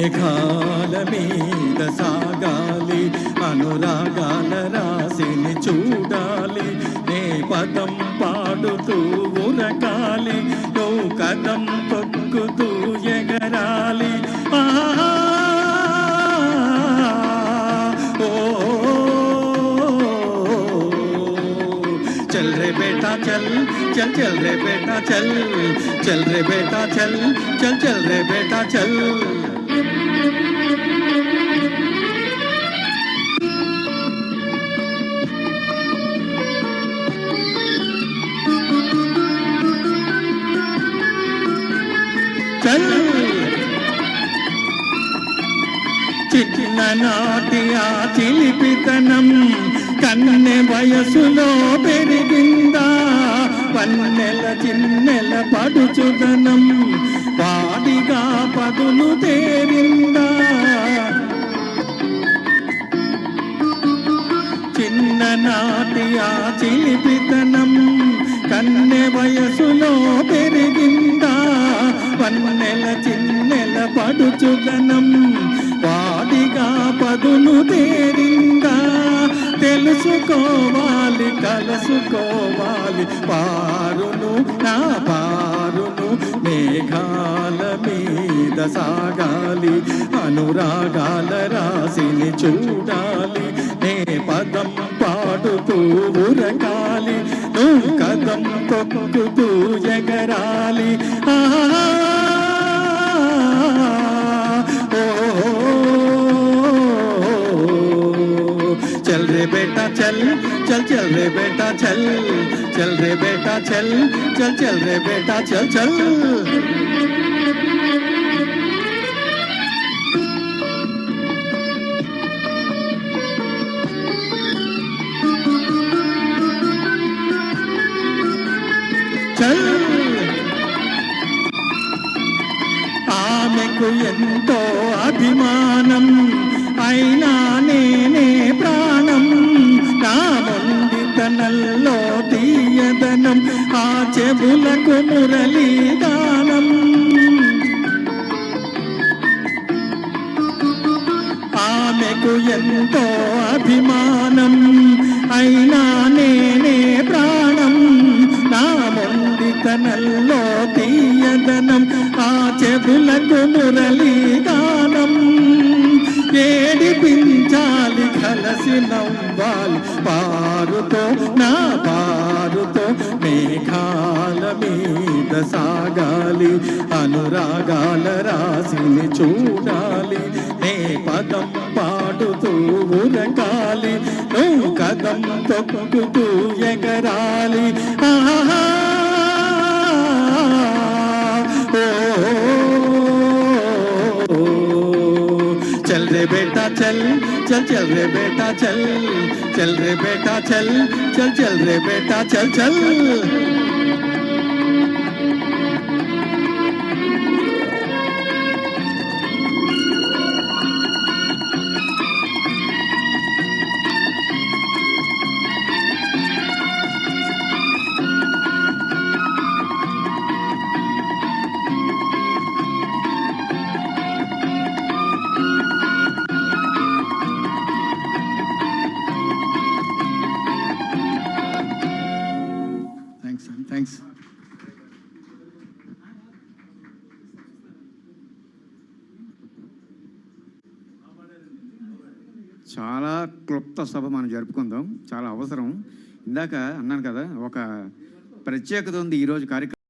మేఘాల మీద సాగాలి, అనురాగాల రాశిని చూడాలి, నే పదం పాడుతూ ఉరకాలి, నువ్వు కదం తొక్కుతూ ఎగరాలి. चल रे बेटा चल चल चल रे बेटा चल चल रे बेटा चल चल चल रे बेटा चल चल చిన్ననాటి ఆ చిలిపితనం కన్నె వయసులో పెరిగిందా, పన్నెల చిన్నెల పడుచుదనం వాడిగా పదును తేరిందా. చిన్ననాటి ఆ చిలిపితనం కన్నె వయసులో పెరిగిందా, పన్నెల చిన్నెల పడుచుదనం వాడిగా పదును తేరిందా. తెలుసుకోవాలి కలుసుకోవాలి పారును నా పారును, మేఘాల మీద సాగాలి, అనురాగాల రాశిని చూడాలి, నే పదం పాడుతూ ఉరకాలి, నువ్వు కదం తొక్కుతూ ఎగరాలి. चल रे बेटा चल चल चल रे बेटा चल चल रे बेटा चल चल चल रे बेटा चल चल चल ఆమెకు ఎంతో అభిమానం అయినా నేనే ప్రాణం, నా మొండితనంలో తీయదనం ఆ చెవులకు మురళీగానం. ఆమెకు ఎంతో అభిమానం అయినా నేనే ప్రాణం, నా మొండితనంలో తీయదనం ఆ చెవులకు మురళీగానం. ఏడిపించాలి కలసి నవ్వాలి పారుతో నా పారుతో, మేఘాల మీద సాగాలి, అనురాగాల రాశిని చూడాలి, నే పదం పాడుతూ ఉరకాలి, నువ్వు కదం తొక్కుతూ ఎగరాలి. चल रे बेटा चल चल चल रे बेटा चल चल रे बेटा चल चल चल रे बेटा चल चल థ్యాంక్స్. చాలా క్లుప్త సభ మనం జరుపుకుందాం, చాలా అవసరం. ఇందాక అన్నాను కదా, ఒక ప్రత్యేకత ఉంది ఈరోజు కార్యక్రమం.